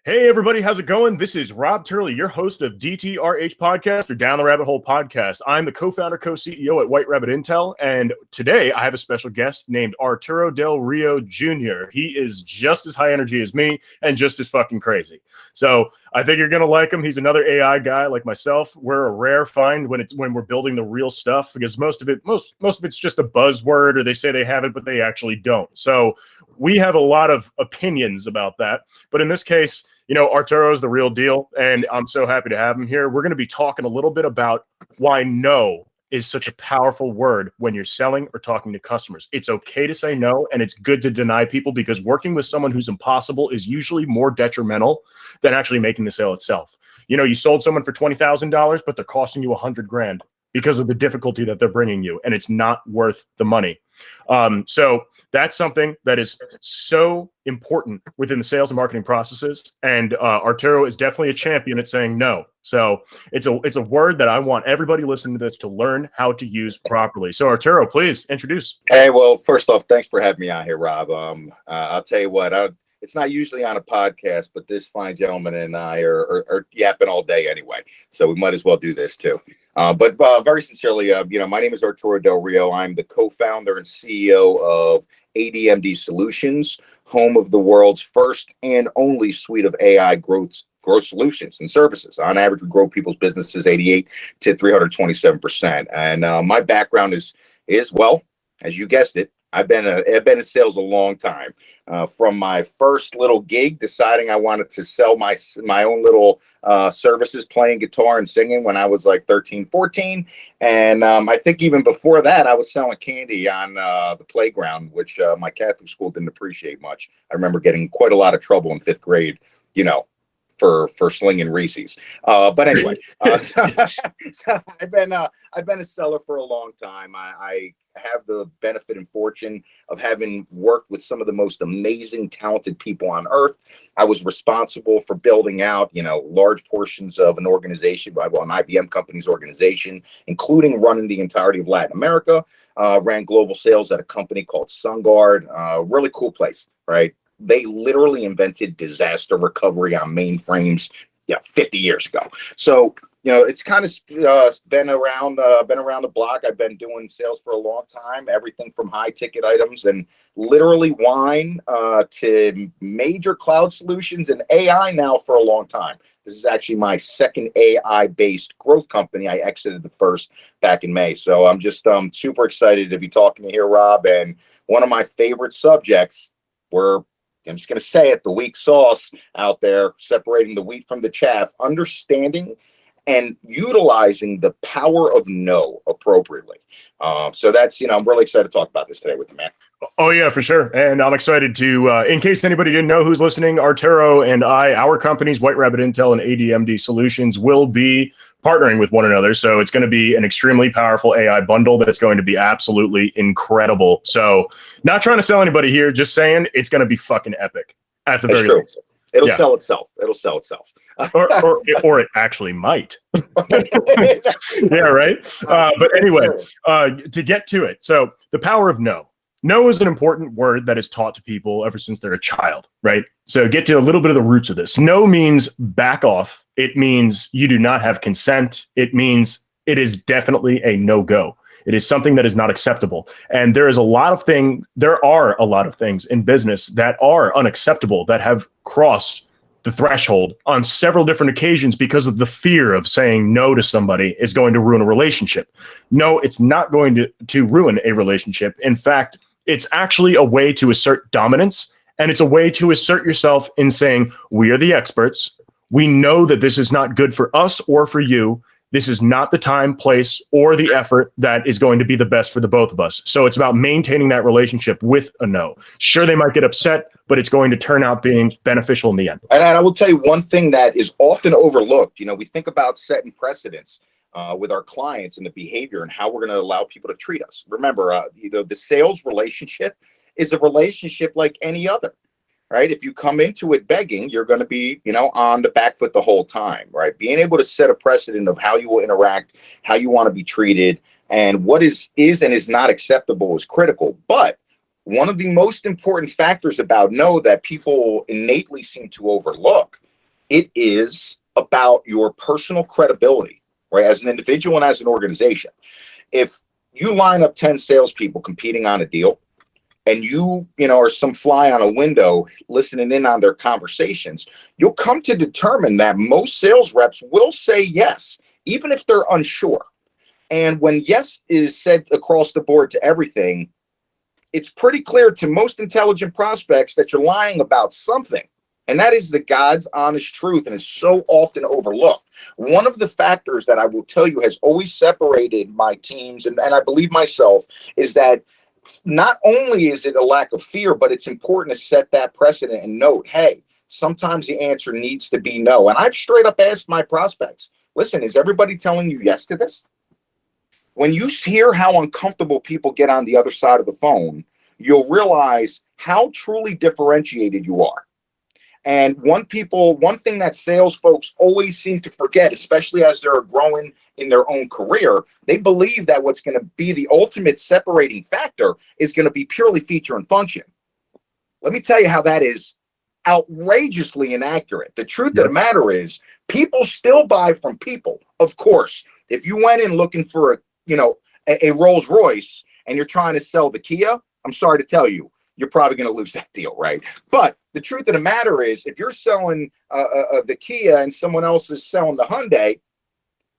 Hey everybody, how's it going? This is Rob Turley, your host of DTRH Podcast or Down the Rabbit Hole Podcast. I'm the co-founder, co-CEO at White Rabbit Intel, and today I have a special guest named Arturo Del Rio Jr. He is just as high energy as me and just as fucking crazy. So I think you're gonna like him. He's another AI guy like myself. We're a rare find when we're building the real stuff, because most of it's just a buzzword, or they say they have it but they actually don't. So we have a lot of opinions about that, but in this case, you know, Arturo is the real deal, and I'm so happy to have him here. We're going to be talking a little bit about why no is such a powerful word when you're selling or talking to customers. It's okay to say no, and it's good to deny people, because working with someone who's impossible is usually more detrimental than actually making the sale itself. You know, you sold someone for $20,000, but they're costing you $100,000 because of the difficulty that they're bringing you, and it's not worth the money. So that's something that is so important within the sales and marketing processes. And Arturo is definitely a champion at saying no. So it's a word that I want everybody listening to this to learn how to use properly. So Arturo, please introduce. Hey, well, first off, thanks for having me on here, Rob. I'll tell you what, it's not usually on a podcast, but this fine gentleman and I are yapping all day anyway, so we might as well do this too. But very sincerely, my name is Arturo Del Rio. I'm the co-founder and CEO of ADMD Solutions, home of the world's first and only suite of AI growth solutions and services. On average, we grow people's businesses 88 to 327%. And my background is well, as you guessed it, I've been in sales a long time. From my first little gig, deciding I wanted to sell my own little services, playing guitar and singing when I was like 13, 14. And I think even before that, I was selling candy on the playground, which my Catholic school didn't appreciate much. I remember getting quite a lot of trouble in 5th grade, for slinging Reese's. But anyway, so I've been a seller for a long time. I have the benefit and fortune of having worked with some of the most amazing, talented people on earth. I was responsible for building out, large portions of an organization, an IBM company's organization, including running the entirety of Latin America. Ran global sales at a company called SunGard. Really cool place, right? They literally invented disaster recovery on mainframes, 50 years ago. So, it's kind of been around the block. I've been doing sales for a long time, everything from high ticket items and literally wine to major cloud solutions and AI now for a long time. This is actually my second AI-based growth company. I exited the first back in May. So I'm just super excited to be talking to you here, Rob. And one of my favorite subjects were, I'm just going to say it, the weak sauce out there, separating the wheat from the chaff, understanding and utilizing the power of no appropriately. So that's, I'm really excited to talk about this today with you, man. Oh yeah, for sure. And I'm excited to, in case anybody didn't know who's listening, Arturo and our companies, White Rabbit Intel and ADMD Solutions, will be partnering with one another. So it's going to be an extremely powerful AI bundle that's going to be absolutely incredible. So not trying to sell anybody here, just saying it's going to be fucking epic at the very least. It'll sell itself. It'll sell itself. or it actually might. Yeah, right. But anyway, to get to it. So the power of no. No is an important word that is taught to people ever since they're a child, right? So get to a little bit of the roots of this. No means back off. It means you do not have consent. It means it is definitely a no-go. It is something that is not acceptable. And there are a lot of things in business that are unacceptable, that have crossed the threshold on several different occasions because of the fear of saying no to somebody is going to ruin a relationship. No, it's not going to ruin a relationship. In fact, it's actually a way to assert dominance, and it's a way to assert yourself in saying, we are the experts. We know that this is not good for us or for you. This is not the time, place, or the effort that is going to be the best for the both of us. So it's about maintaining that relationship with a no. Sure, they might get upset, but it's going to turn out being beneficial in the end. And I will tell you one thing that is often overlooked. We think about setting precedents with our clients and the behavior and how we're going to allow people to treat us. Remember, the sales relationship is a relationship like any other. Right? If you come into it begging, you're going to be, on the back foot the whole time, right? Being able to set a precedent of how you will interact, how you want to be treated, and what is and is not acceptable is critical. But one of the most important factors about no that people innately seem to overlook It is about your personal credibility, right? As an individual and as an organization. If you line up 10 salespeople competing on a deal, and you know, are some fly on a window listening in on their conversations, you'll come to determine that most sales reps will say yes, even if they're unsure. And when yes is said across the board to everything, it's pretty clear to most intelligent prospects that you're lying about something. And that is the God's honest truth, and is so often overlooked. One of the factors that I will tell you has always separated my teams, and I believe myself, is that not only is it a lack of fear, but it's important to set that precedent and note, hey, sometimes the answer needs to be no. And I've straight up asked my prospects, listen, is everybody telling you yes to this? When you hear how uncomfortable people get on the other side of the phone, you'll realize how truly differentiated you are. And one thing that sales folks always seem to forget, especially as they're growing in their own career, they believe that what's going to be the ultimate separating factor is going to be purely feature and function. Let me tell you how that is outrageously inaccurate. The truth of the matter is, people still buy from people. Of course, if you went in looking for a Rolls Royce and you're trying to sell the Kia, I'm sorry to tell you, you're probably going to lose that deal, right? But the truth of the matter is, if you're selling the Kia and someone else is selling the Hyundai,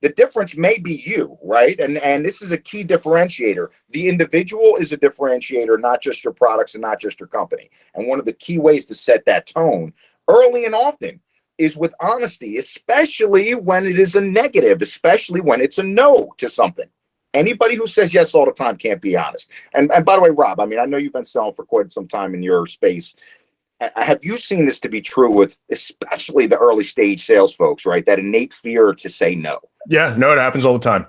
the difference may be you, right? And this is a key differentiator. The individual is a differentiator, not just your products and not just your company. And one of the key ways to set that tone early and often is with honesty, especially when it is a negative, especially when it's a no to something. Anybody who says yes all the time can't be honest. And by the way, Rob, I mean, I know you've been selling for quite some time in your space. Have you seen this to be true with especially the early stage sales folks, right? That innate fear to say no. Yeah, no, it happens all the time.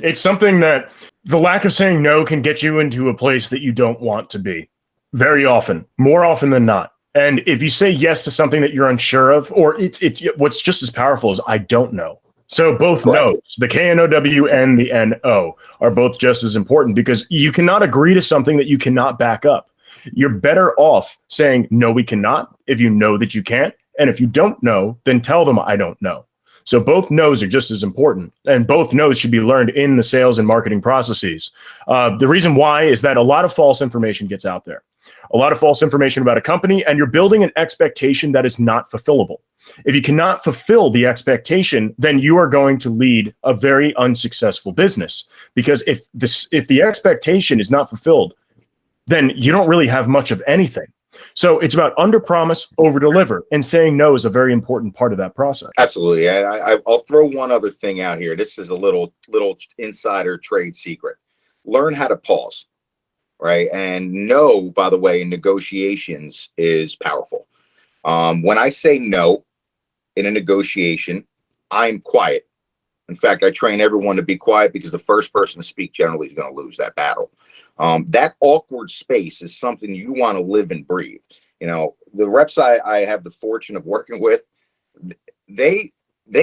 It's something that the lack of saying no can get you into a place that you don't want to be very often, more often than not. And if you say yes to something that you're unsure of, or it's what's just as powerful as I don't know. So both no's, the KNOW and the NO, are both just as important, because you cannot agree to something that you cannot back up. You're better off saying, no, we cannot, if you know that you can't. And if you don't know, then tell them I don't know. So both no's are just as important, and both no's should be learned in the sales and marketing processes. The reason why is that a lot of false information gets out there. A lot of false information about a company, and you're building an expectation that is not fulfillable. If you cannot fulfill the expectation, then you are going to lead a very unsuccessful business. Because if the expectation is not fulfilled, then you don't really have much of anything. So it's about under promise, over deliver, and saying no is a very important part of that process. Absolutely. I'll throw one other thing out here. This is a little insider trade secret. Learn how to pause. Right. And no, by the way, in negotiations is powerful. When I say no in a negotiation, I'm quiet. In fact, I train everyone to be quiet, because the first person to speak generally is going to lose that battle. That awkward space is something you want to live and breathe. You know, the reps I have the fortune of working with, they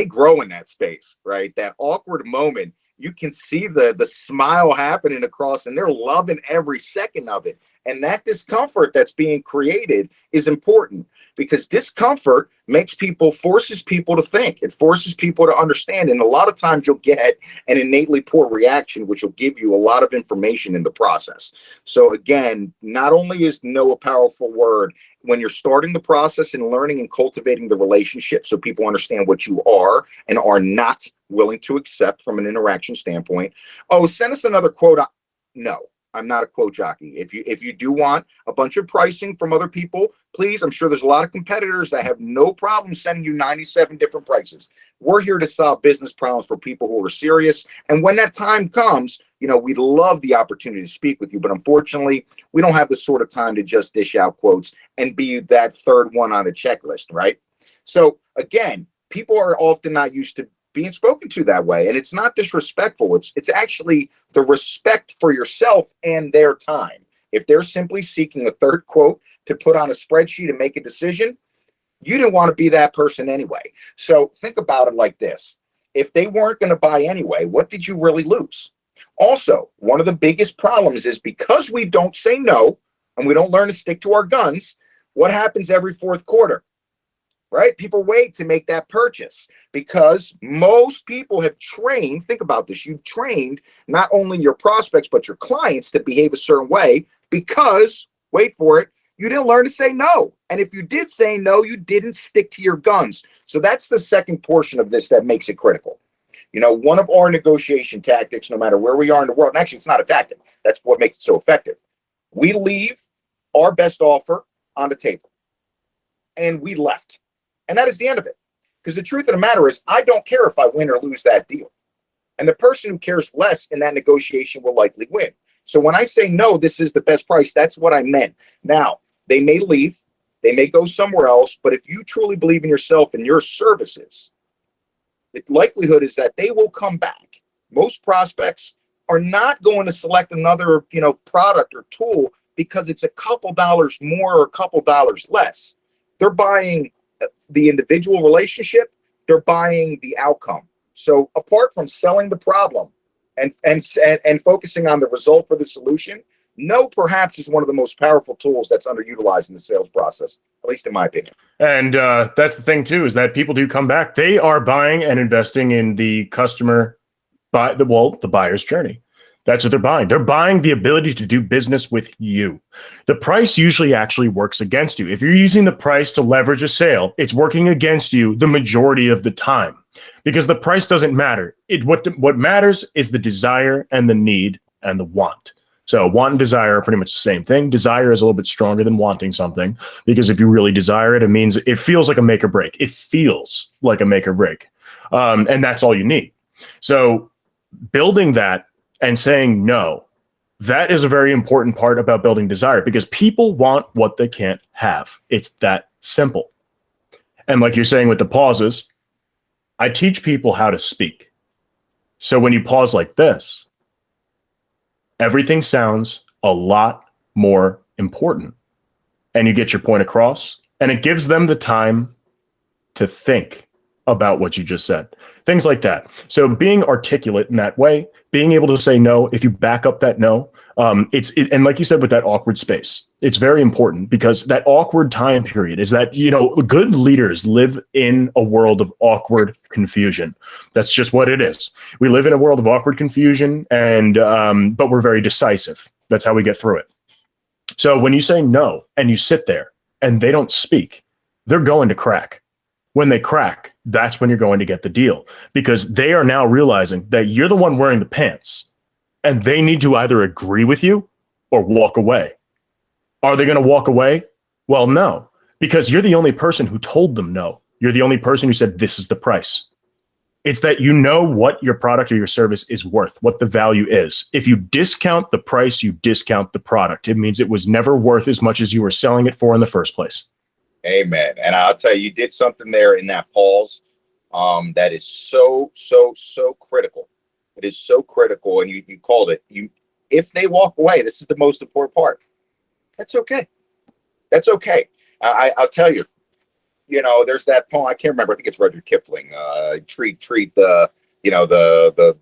grow in that space, right? That awkward moment. You can see the smile happening across, and they're loving every second of it. And that discomfort that's being created is important, because discomfort forces people to think. It forces people to understand. And a lot of times you'll get an innately poor reaction, which will give you a lot of information in the process. So again, not only is no a powerful word when you're starting the process and learning and cultivating the relationship, so people understand what you are and are not willing to accept from an interaction standpoint. Oh, send us another quote. No, I'm not a quote jockey. If you do want a bunch of pricing from other people, please, I'm sure there's a lot of competitors that have no problem sending you 97 different prices. We're here to solve business problems for people who are serious. And when that time comes, you know, we'd love the opportunity to speak with you. But unfortunately, we don't have the sort of time to just dish out quotes and be that third one on a checklist, right? So again, people are often not used to being spoken to that way. And it's not disrespectful. It's actually the respect for yourself and their time. If they're simply seeking a third quote to put on a spreadsheet and make a decision, you didn't want to be that person anyway. So think about it like this. If they weren't going to buy anyway, what did you really lose? Also, one of the biggest problems is, because we don't say no and we don't learn to stick to our guns, what happens every fourth quarter? right? People wait to make that purchase because most people have trained, think about this, you've trained not only your prospects, but your clients to behave a certain way because, wait for it, you didn't learn to say no. And if you did say no, you didn't stick to your guns. So that's the second portion of this that makes it critical. You know, one of our negotiation tactics, no matter where we are in the world, and actually it's not a tactic, that's what makes it so effective. We leave our best offer on the table and we left. And that is the end of it. Because the truth of the matter is, I don't care if I win or lose that deal. And the person who cares less in that negotiation will likely win. So when I say, no, this is the best price, that's what I meant. Now, they may leave, they may go somewhere else, but if you truly believe in yourself and your services, the likelihood is that they will come back. Most prospects are not going to select another, product or tool because it's a couple dollars more or a couple dollars less. They're buying the individual relationship, they're buying the outcome. So apart from selling the problem and focusing on the result for the solution, no perhaps is one of the most powerful tools that's underutilized in the sales process, at least in my opinion. And that's the thing too, is that people do come back. They are buying and investing in the customer, the buyer's journey. That's what they're buying. They're buying the ability to do business with you. The price usually actually works against you. If you're using the price to leverage a sale, it's working against you the majority of the time because the price doesn't matter. What matters is the desire and the need and the want. So want and desire are pretty much the same thing. Desire is a little bit stronger than wanting something because if you really desire it, it means it feels like a make or break. It feels like a make or break. And that's all you need. So building that and saying no, that is a very important part about building desire because people want what they can't have. It's that simple. And like you're saying with the pauses, I teach people how to speak. So when you pause like this, everything sounds a lot more important and you get your point across and it gives them the time to think about what you just said. Things like that. So being articulate in that way, being able to say no, if you back up that no, and like you said with that awkward space, it's very important because that awkward time period is that, good leaders live in a world of awkward confusion. That's just what it is. We live in a world of awkward confusion and, but we're very decisive. That's how we get through it. So when you say no and you sit there and they don't speak, they're going to crack. When they crack, that's when you're going to get the deal because they are now realizing that you're the one wearing the pants and they need to either agree with you or walk away. Are they going to walk away? Well, no, because you're the only person who told them no. You're the only person who said, this is the price. It's that you know what your product or your service is worth, what the value is. If you discount the price, you discount the product. It means it was never worth as much as you were selling it for in the first place. Amen. And I'll tell you did something there in that pause that is so critical. It is so critical. And you called it. If they walk away, this is the most important part. That's okay. That's okay. I'll tell you, there's that poem. I can't remember. I think it's Rudyard Kipling. Treat the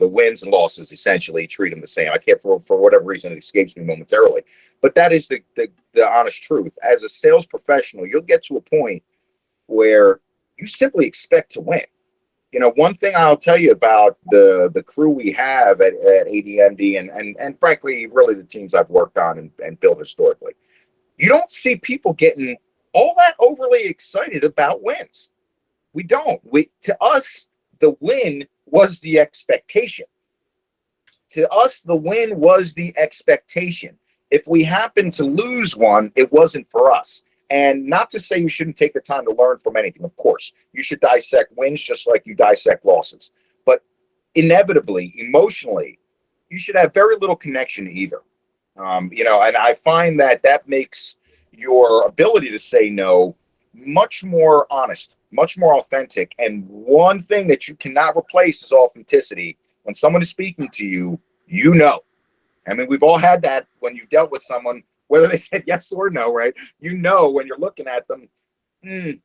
wins and losses, essentially treat them the same. I can't, for whatever reason, it escapes me momentarily. But that is the honest truth. As a sales professional, you'll get to a point where you simply expect to win. One thing I'll tell you about the crew we have at ADMD and frankly, really the teams I've worked on and built historically, you don't see people getting all that overly excited about wins. We don't. To us, the win was the expectation. To us, the win was the expectation. If we happened to lose one, it wasn't for us. And not to say you shouldn't take the time to learn from anything. Of course, you should dissect wins just like you dissect losses. But inevitably, emotionally, you should have very little connection to either. And I find that makes your ability to say no much more honest, much more authentic. And one thing that you cannot replace is authenticity. When someone is speaking to you, I mean, we've all had that when you dealt with someone, whether they said yes or no, right? When you're looking at them,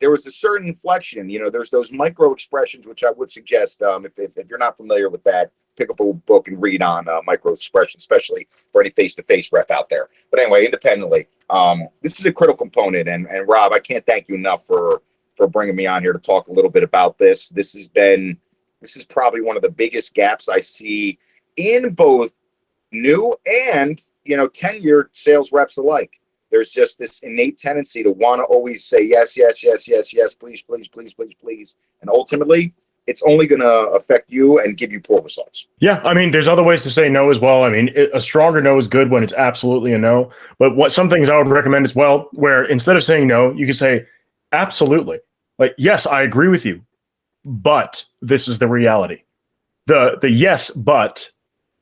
there was a certain inflection. There's those micro expressions, which I would suggest, if you're not familiar with that, pick up a book and read on micro expressions, especially for any face-to-face rep out there. But anyway, independently, this is a critical component. And Rob, I can't thank you enough for for bringing me on here to talk a little bit about this. This is probably one of the biggest gaps I see in both new and, tenured sales reps alike. There's just this innate tendency to want to always say yes, yes, yes, yes, yes, please, please, please, please, please. And ultimately, it's only going to affect you and give you poor results. Yeah, I mean, there's other ways to say no as well. I mean, a stronger no is good when it's absolutely a no. But some things I would recommend as well, where instead of saying no, you can say absolutely. Like, yes, I agree with you, but this is the reality. The yes, but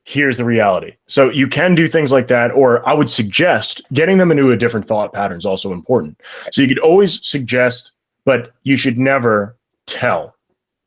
here's the reality. So you can do things like that, or I would suggest getting them into a different thought pattern is also important. So you could always suggest, but you should never tell.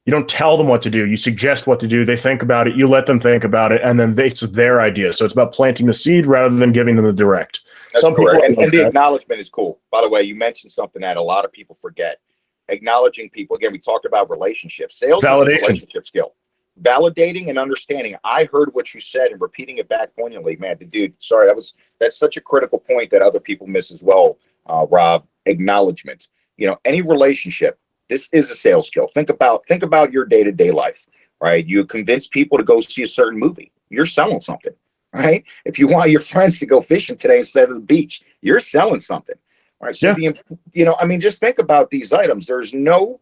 You don't tell them what to do. You suggest what to do. They think about it. You let them think about it, and then it's their idea. So it's about planting the seed rather than giving them the direct. That's correct. And the acknowledgement is cool. By the way, you mentioned something that a lot of people forget. Acknowledging people. Again, we talked about relationships. Sales is a relationship skill. Validating and understanding. I heard what you said and repeating it back poignantly, man. Dude, sorry, that's such a critical point that other people miss as well, Rob. Acknowledgement. Any relationship, this is a sales skill. Think about your day-to-day life, right? You convince people to go see a certain movie. You're selling something, right? If you want your friends to go fishing today instead of the beach, you're selling something, right? So just think about these items. There's no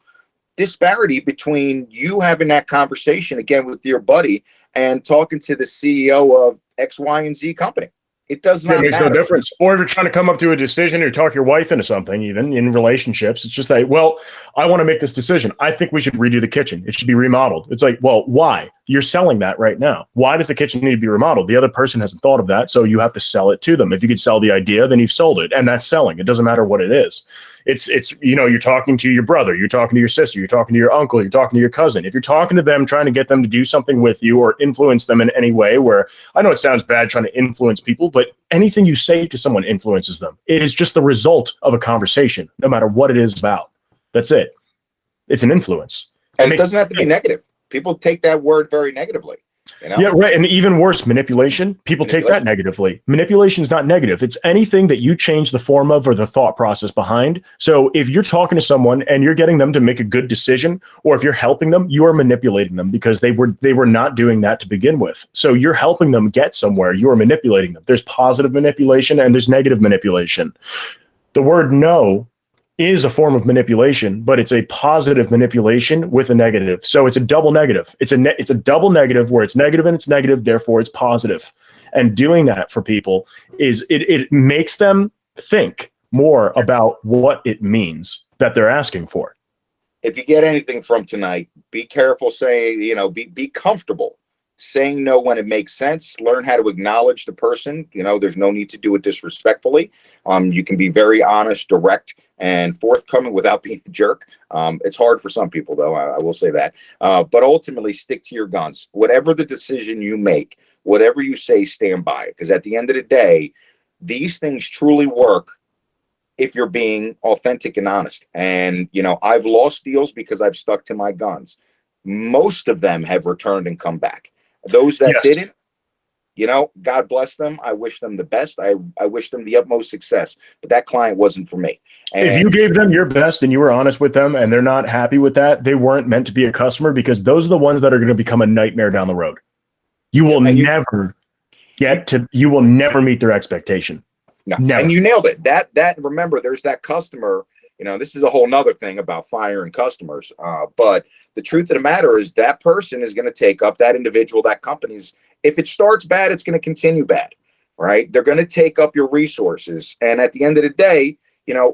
disparity between you having that conversation again with your buddy and talking to the CEO of X, Y, and Z company. It does not matter. It makes no difference. Or if you're trying to come up to a decision or talk your wife into something, even in relationships, it's just like, well, I want to make this decision. I think we should redo the kitchen. It should be remodeled. It's like, well, why? You're selling that right now. Why does the kitchen need to be remodeled? The other person hasn't thought of that, so you have to sell it to them. If you could sell the idea, then you've sold it, and that's selling. It doesn't matter what it is. It's you're talking to your brother, you're talking to your sister, you're talking to your uncle, you're talking to your cousin. If you're talking to them, trying to get them to do something with you or influence them in any way, where I know it sounds bad trying to influence people, but anything you say to someone influences them. It is just the result of a conversation, no matter what it is about. That's it. It's an influence. And it doesn't have to be negative. People take that word very negatively. Yeah, right. And even worse, manipulation. People take that negatively. Manipulation is not negative. It's anything that you change the form of or the thought process behind. So if you're talking to someone and you're getting them to make a good decision, or if you're helping them, you are manipulating them because they were not doing that to begin with. So you're helping them get somewhere. You are manipulating them. There's positive manipulation and there's negative manipulation. The word no is a form of manipulation, but it's a positive manipulation with a negative. So it's a double negative. It's a double negative where it's negative and it's negative, therefore it's positive. And doing that for people it makes them think more about what it means that they're asking for. If you get anything from tonight, be careful saying, be comfortable saying no when it makes sense. Learn how to acknowledge the person. There's no need to do it disrespectfully. You can be very honest, direct, and forthcoming without being a jerk. It's hard for some people, though. I will say that. But ultimately, stick to your guns. Whatever the decision you make, whatever you say, stand by it. Because at the end of the day, these things truly work if you're being authentic and honest. And, I've lost deals because I've stuck to my guns. Most of them have returned and come back. Those that didn't, God bless them. I wish them the best. I wish them the utmost success. But that client wasn't for me. And if you gave them your best and you were honest with them and they're not happy with that, they weren't meant to be a customer, because those are the ones that are going to become a nightmare down the road. You will never meet their expectation. No. Never. And you nailed it. Remember, there's that customer. This is a whole nother thing about firing customers. But the truth of the matter is that person is going to take up that individual, that company's. If it starts bad, it's going to continue bad, right? They're going to take up your resources. And at the end of the day,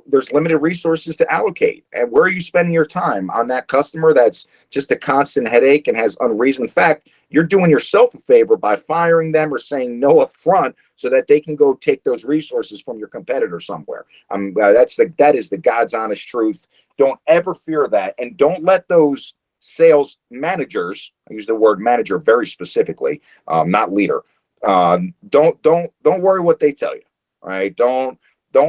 there's limited resources to allocate. And where are you spending your time? On that customer that's just a constant headache and has unreason. In fact, you're doing yourself a favor by firing them or saying no up front so that they can go take those resources from your competitor somewhere. That is the God's honest truth. Don't ever fear that. And don't let those sales managers, I use the word manager very specifically, not leader. Don't worry what they tell you, right? Don't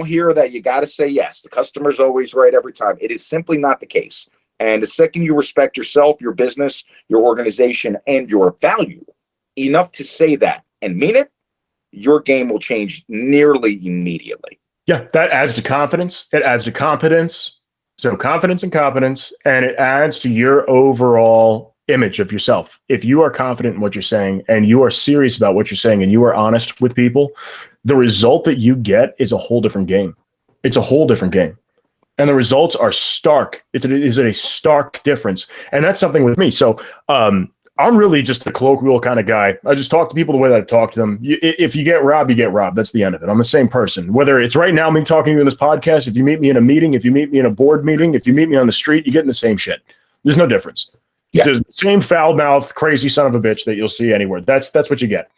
hear that you got to say yes. The customer's always right every time. It is simply not the case. And the second you respect yourself, your business, your organization, and your value enough to say that and mean it, your game will change nearly immediately. Yeah, that adds to confidence. It adds to competence. So confidence and competence, and it adds to your overall image of yourself. If you are confident in what you're saying and you are serious about what you're saying and you are honest with people, the result that you get is a whole different game. It's a whole different game. And the results are stark. It is a stark difference. And that's something with me. So I'm really just the colloquial kind of guy. I just talk to people the way that I talk to them. If you get robbed, you get robbed. That's the end of it. I'm the same person. Whether it's right now me talking to you in this podcast, if you meet me in a meeting, if you meet me in a board meeting, if you meet me on the street, you're getting the same shit. There's no difference. Yeah. There's the same foul mouth, crazy son of a bitch that you'll see anywhere. That's what you get.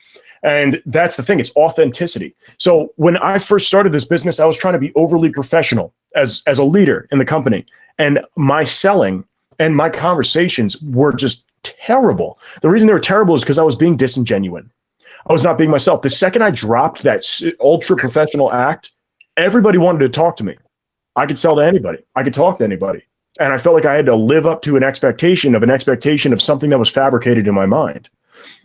And that's the thing. It's authenticity. So when I first started this business, I was trying to be overly professional as a leader in the company. And my selling and my conversations were just terrible. The reason they were terrible is because I was being disingenuous. I was not being myself. The second I dropped that ultra professional act, everybody wanted to talk to me. I could sell to anybody. I could talk to anybody. And I felt like I had to live up to an expectation of something that was fabricated in my mind.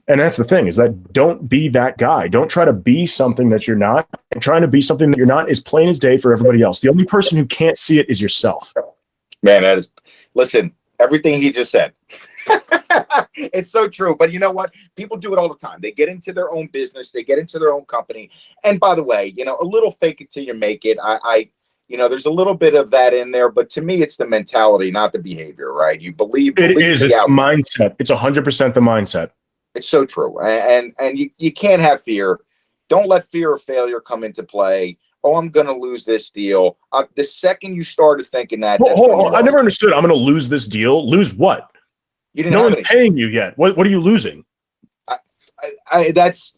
And that's the thing, is that don't be that guy. Don't try to be something that you're not. And trying to be something that you're not is plain as day for everybody else. The only person who can't see it is yourself. Man, listen, everything he just said. It's so true. But you know what? People do it all the time. They get into their own business. They get into their own company. And by the way, a little fake it till you make it. There's a little bit of that in there, but to me, it's the mentality, not the behavior, right? You believe it is. It's the mindset. It's 100% the mindset. It's so true. And you can't have fear. Don't let fear of failure come into play. Oh, I'm going to lose this deal. The second you started thinking that. Hold on. I never understood. I'm going to lose this deal. Lose what? You didn't no one's paying you yet. What are you losing? That's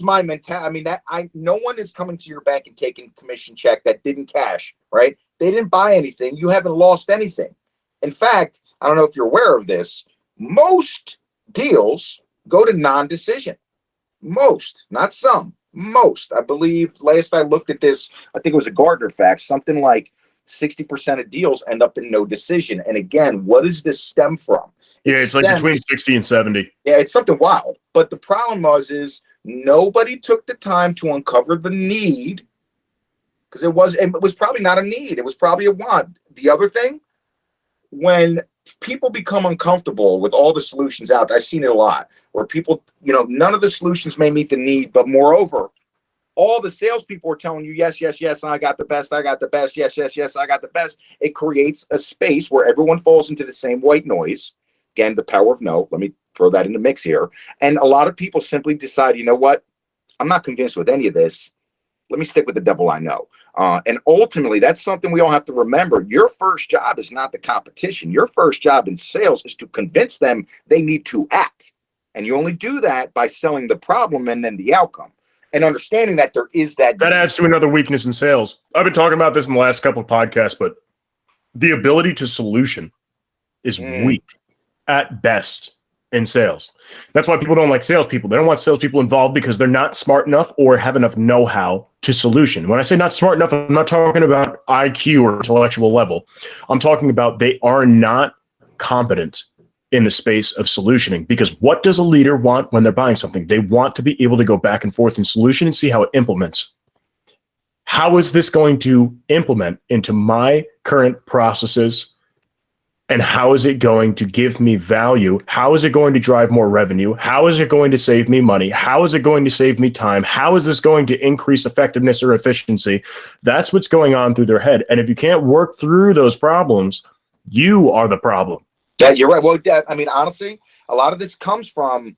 my mentality. I mean, no one is coming to your bank and taking a commission check that didn't cash, right? They didn't buy anything. You haven't lost anything. In fact, I don't know if you're aware of this. Most deals go to non-decision. Most, not some. Most. I believe last I looked at this, I think it was a Gardner fact, something like 60% of deals end up in no decision. And again, what does this stem from? It's like between 60 and 70. Yeah, it's something wild. But the problem is nobody took the time to uncover the need, because it was probably not a need. It was probably a want. The other thing, when people become uncomfortable with all the solutions out there, I've seen it a lot, where people, none of the solutions may meet the need, but moreover, all the salespeople are telling you, yes, yes, yes, I got the best, I got the best, yes, yes, yes, I got the best. It creates a space where everyone falls into the same white noise. Again, the power of no. Let me throw that in the mix here. And a lot of people simply decide, you know what? I'm not convinced with any of this. Let me stick with the devil I know. And ultimately, that's something we all have to remember. Your first job is not the competition. Your first job in sales is to convince them they need to act. And you only do that by selling the problem and then the outcome. And understanding that there is that. That adds to another weakness in sales. I've been talking about this in the last couple of podcasts, but the ability to solution is weak at best in sales. That's why people don't like salespeople. They don't want salespeople involved because they're not smart enough or have enough know-how to solution. When I say not smart enough, I'm not talking about IQ or intellectual level. I'm talking about they are not competent in the space of solutioning, because what does a leader want when they're buying something? They want to be able to go back and forth in solution and see how it implements. How is this going to implement into my current processes? And how is it going to give me value? How is it going to drive more revenue? How is it going to save me money? How is it going to save me time? How is this going to increase effectiveness or efficiency? That's what's going on through their head. And if you can't work through those problems, you are the problem. Yeah, you're right. Well, I mean, honestly, a lot of this comes from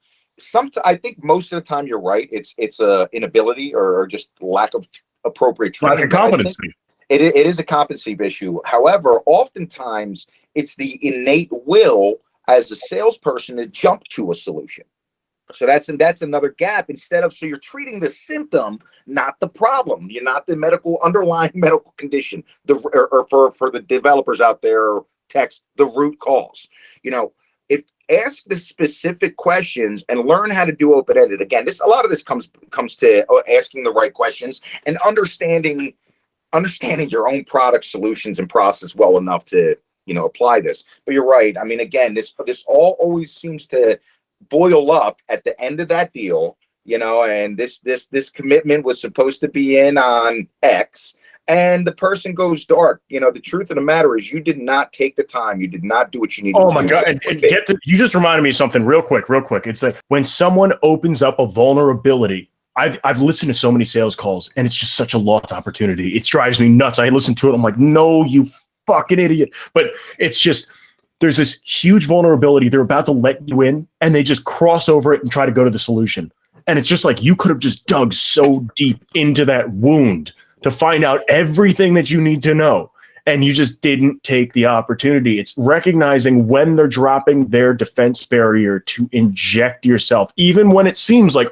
I think most of the time you're right. It's a inability or just lack of appropriate training. Lack of competency. It is a competency issue. However, oftentimes it's the innate will as a salesperson to jump to a solution. So that's another gap. So you're treating the symptom, not the problem. You're not the underlying medical condition. Or for the developers out there, text the root cause. Ask the specific questions and learn how to do open-ended. Again, a lot of this comes to asking the right questions and understanding your own product solutions and process well enough to, apply this. But you're right. I mean, again, this all always seems to boil up at the end of that deal, and this commitment was supposed to be in on X. and the person goes dark. The truth of the matter is you did not take the time. You did not do what you needed to do. Oh my God. And you just reminded me of something real quick. It's like when someone opens up a vulnerability, I've listened to so many sales calls and it's just such a lost opportunity. It drives me nuts. I listen to it. I'm like, no, you fucking idiot. But it's just, there's this huge vulnerability. They're about to let you in and they just cross over it and try to go to the solution. And it's just like, you could have just dug so deep into that wound to find out everything that you need to know. And you just didn't take the opportunity. It's recognizing when they're dropping their defense barrier to inject yourself, even when it seems like,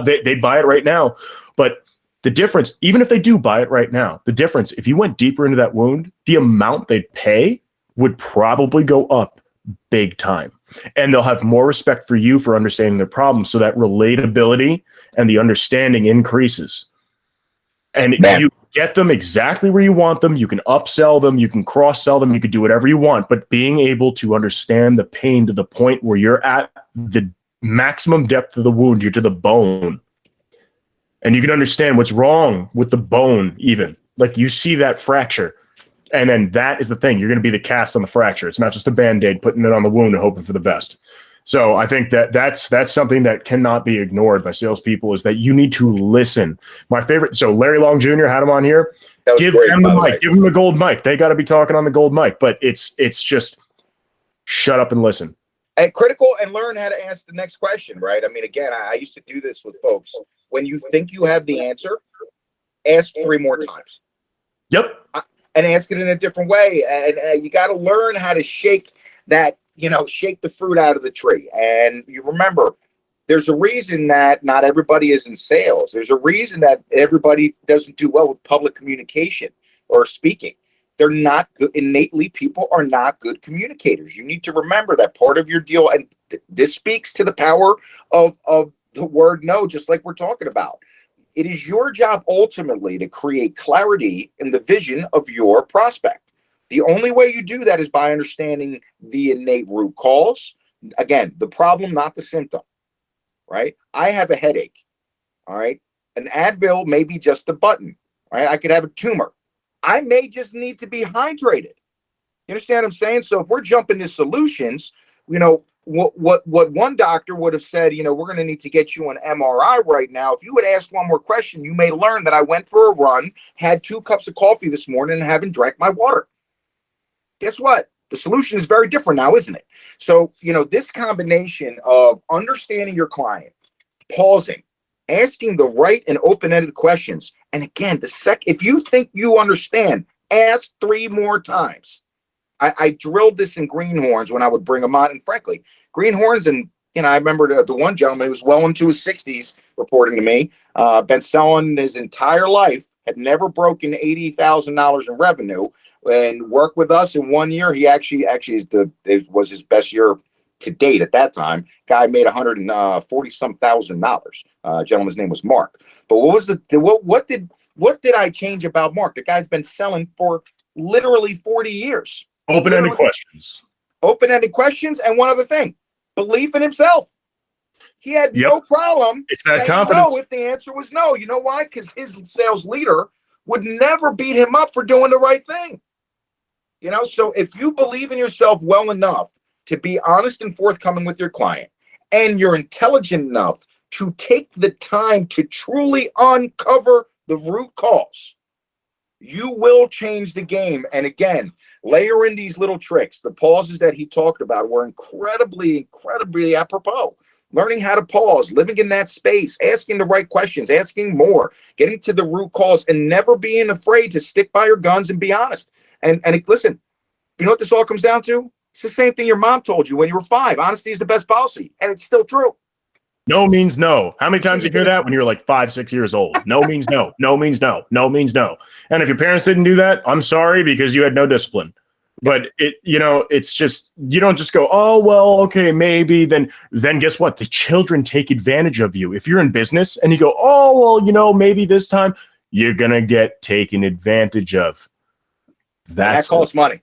they buy it right now. But the difference, even if they do buy it right now, the difference, if you went deeper into that wound, the amount they'd pay would probably go up big time. And they'll have more respect for you for understanding their problems. So that relatability and the understanding increases. And you get them exactly where you want them. You can upsell them. You can cross-sell them. You can do whatever you want. But being able to understand the pain to the point where you're at the maximum depth of the wound, you're to the bone. And you can understand what's wrong with the bone even. Like you see that fracture. And then that is the thing. You're going to be the cast on the fracture. It's not just a Band-Aid putting it on the wound and hoping for the best. So I think that's something that cannot be ignored by salespeople is that you need to listen. My favorite, so Larry Long Jr. had him on here. Give them the mic. Give them the gold mic. They got to be talking on the gold mic. But it's just shut up and listen. And critical and learn how to ask the next question, right? I mean, again, I used to do this with folks. When you think you have the answer, ask 3 more times. Yep. And ask it in a different way. And you got to learn how to shake that, shake the fruit out of the tree. And you remember, there's a reason that not everybody is in sales. There's a reason that everybody doesn't do well with public communication or speaking. They're not good. Innately, people are not good communicators. You need to remember that part of your deal. And this speaks to the power of the word no, just like we're talking about. It is your job ultimately to create clarity in the vision of your prospect. The only way you do that is by understanding the innate root cause. Again, the problem, not the symptom, right? I have a headache, all right? An Advil may be just a button, right? I could have a tumor. I may just need to be hydrated. You understand what I'm saying? So if we're jumping to solutions, what one doctor would have said, we're going to need to get you an MRI right now. If you would ask one more question, you may learn that I went for a run, had 2 cups of coffee this morning, and haven't drank my water. Guess what? The solution is very different now, isn't it? So, this combination of understanding your client, pausing, asking the right and open-ended questions. And again, if you think you understand, ask 3 more times. I drilled this in greenhorns when I would bring them on. And frankly, greenhorns, and I remember the one gentleman who was well into his 60s reporting to me, been selling his entire life, had never broken $80,000 in revenue, and worked with us in 1 year. He actually was his best year to date at that time. Guy made $140-some thousand. Gentleman's name was Mark. But what did I change about Mark? The guy's been selling for literally 40 years. Open-ended questions. Open-ended questions, and one other thing, belief in himself. He had no problem. It's that confidence. No, if the answer was no. You know why? Because his sales leader would never beat him up for doing the right thing. So if you believe in yourself well enough to be honest and forthcoming with your client, and you're intelligent enough to take the time to truly uncover the root cause, you will change the game. And again, layer in these little tricks. The pauses that he talked about were incredibly, incredibly apropos. Learning how to pause, living in that space, asking the right questions, asking more, getting to the root cause, and never being afraid to stick by your guns and be honest. And listen, you know what this all comes down to? It's the same thing your mom told you when you were 5. Honesty is the best policy, and it's still true. No means no. How many times did you hear that when you were like 5, 6 years old? No means no. No means no. No means no. And if your parents didn't do that, I'm sorry, because you had no discipline. But it's just, you don't just go, oh, well, okay, maybe. Then guess what? The children take advantage of you. If you're in business and you go, oh, well, maybe this time, you're going to get taken advantage of. That costs money.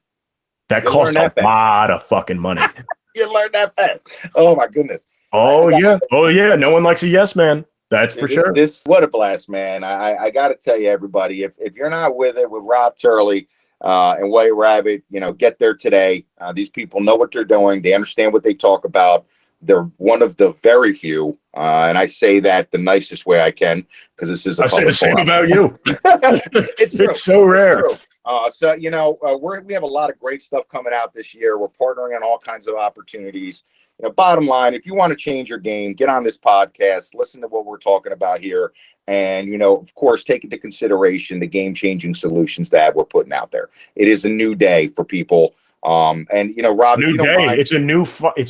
That costs a lot of fucking money. You learn that fast. Oh, my goodness. Oh, yeah. Oh, yeah. No one likes a yes man. That's for sure. What a blast, man. I got to tell you, everybody, if you're not with it with Rob Turley and White Rabbit, get there today. These people know what they're doing. They understand what they talk about. They're one of the very few, and I say that the nicest way I can, because this is a I say the same about you. It's so rare. It's we have a lot of great stuff coming out this year. We're partnering on all kinds of opportunities. Bottom line, if you want to change your game, get on this podcast, listen to what we're talking about here, and of course, take into consideration the game-changing solutions that we're putting out there. It is a new day for people, and Rob, new day. It's a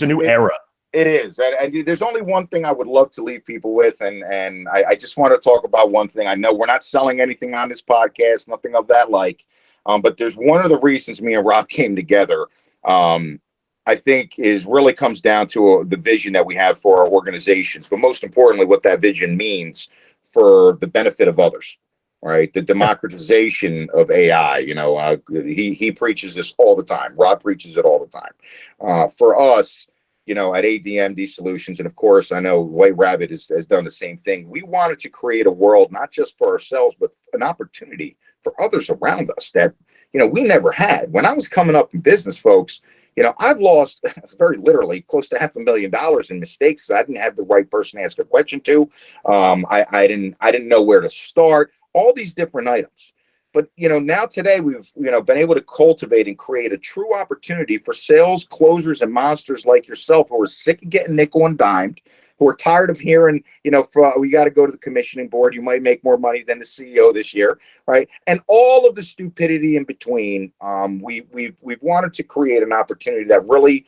new era. It is. And there's only one thing I would love to leave people with. And I just want to talk about one thing. I know we're not selling anything on this podcast, nothing of that like. But there's one of the reasons me and Rob came together, I think really comes down to the vision that we have for our organizations. But most importantly, what that vision means for the benefit of others. Right. The democratization of AI. He preaches this all the time. Rob preaches it all the time. For us, at ADMD Solutions, and of course, I know White Rabbit has done the same thing. We wanted to create a world, not just for ourselves, but an opportunity for others around us that, we never had. When I was coming up in business, folks, I've lost very literally close to $500,000 in mistakes. I didn't have the right person to ask a question to. I didn't know where to start. All these different items. But, now today we've, been able to cultivate and create a true opportunity for sales closers and monsters like yourself who are sick of getting nickel and dimed, who are tired of hearing, we got to go to the commissioning board. You might make more money than the CEO this year, right? And all of the stupidity in between. We've wanted to create an opportunity that really,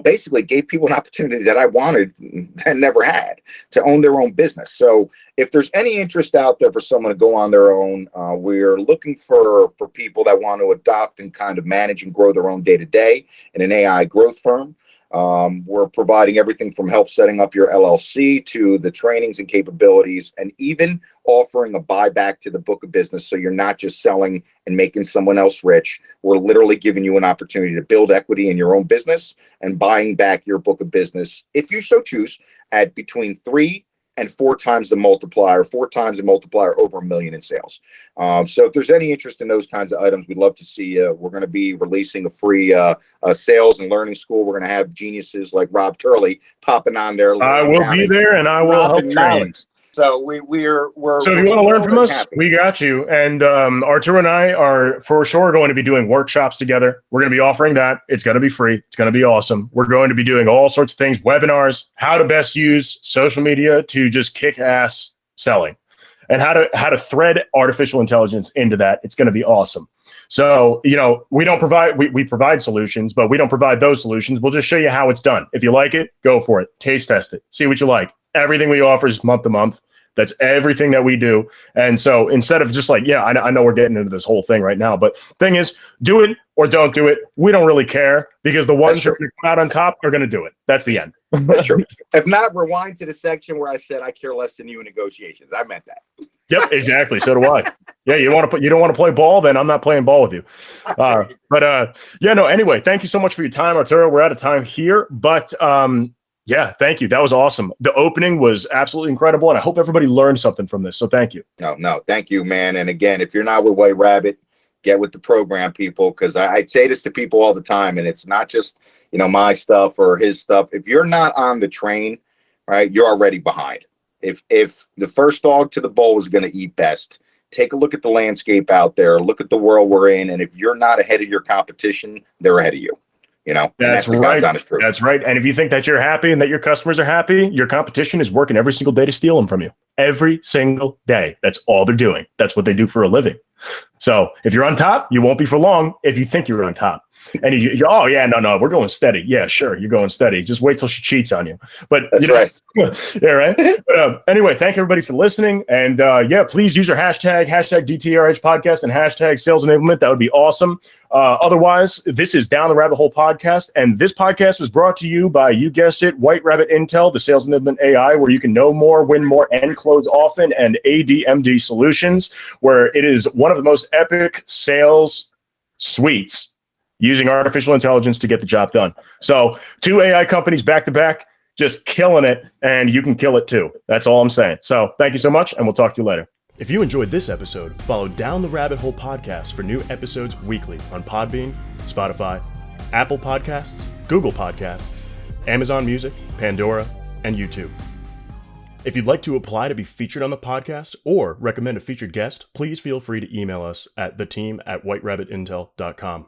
basically gave people an opportunity that I wanted and never had to own their own business. So if there's any interest out there for someone to go on their own, we're looking for people that want to adopt and kind of manage and grow their own day-to-day in an AI growth firm. We're providing everything from help setting up your LLC to the trainings and capabilities, and even offering a buyback to the book of business. So you're not just selling and making someone else rich. We're literally giving you an opportunity to build equity in your own business and buying back your book of business, if you so choose, at between 3 and 4 times the multiplier, 4 times the multiplier over $1 million in sales. So if there's any interest in those kinds of items, we'd love to see you. We're going to be releasing a free sales and learning school. We're going to have geniuses like Rob Turley popping on there. I will be there, and I will help train. So we're so if you want to learn from us, we got you. And Arturo and I are for sure going to be doing workshops together. We're going to be offering that. It's going to be free. It's going to be awesome. We're going to be doing all sorts of things, webinars, how to best use social media to just kick ass selling, and how to thread artificial intelligence into that. It's going to be awesome. So, we don't provide, we provide solutions, but we don't provide those solutions. We'll just show you how it's done. If you like it, go for it. Taste test it. See what you like. Everything we offer is month to month. That's everything that we do. And so instead of just like, I know we're getting into this whole thing right now, but thing is, do it or don't do it. We don't really care, because the ones who are going to come out on top are going to do it. That's the end. That's true. If not, rewind to the section where I said I care less than you in negotiations. I meant that. Yep, exactly. So do I. Yeah, you don't want to play ball, then I'm not playing ball with you. Anyway, thank you so much for your time, Arturo. We're out of time here, but yeah, thank you. That was awesome. The opening was absolutely incredible, and I hope everybody learned something from this. So thank you. No, thank you, man. And again, if you're not with White Rabbit, get with the program, people, because I say this to people all the time, and it's not just, my stuff or his stuff. If you're not on the train, right, you're already behind. If the first dog to the bowl is going to eat best, take a look at the landscape out there, look at the world we're in, and if you're not ahead of your competition, they're ahead of you. That's right. That's right. And if you think that you're happy and that your customers are happy, your competition is working every single day to steal them from you. Every single day. That's all they're doing. That's what they do for a living. So if you're on top, you won't be for long if you think you're on top. And we're going steady. Yeah, sure, you're going steady. Just wait till she cheats on you. But that's right. Yeah, right. But, anyway, thank everybody for listening. And please use our hashtag DTRH podcast and hashtag sales enablement. That would be awesome. Otherwise, this is Down the Rabbit Hole podcast. And this podcast was brought to you by, you guessed it, White Rabbit Intel, the sales enablement AI, where you can know more, win more, and close often, and ADMD Solutions, where it is one of the most epic sales suites using artificial intelligence to get the job done. So 2 AI companies back to back. just killing it, and you can kill it too. That's all I'm saying. So thank you so much, and we'll talk to you later. If you enjoyed this episode, follow Down the Rabbit Hole podcast for new episodes weekly on Podbean, Spotify, Apple Podcasts, Google Podcasts, Amazon Music, Pandora, and YouTube. If you'd like to apply to be featured on the podcast or recommend a featured guest, please feel free to email us at theteam@whiterabbitintel.com.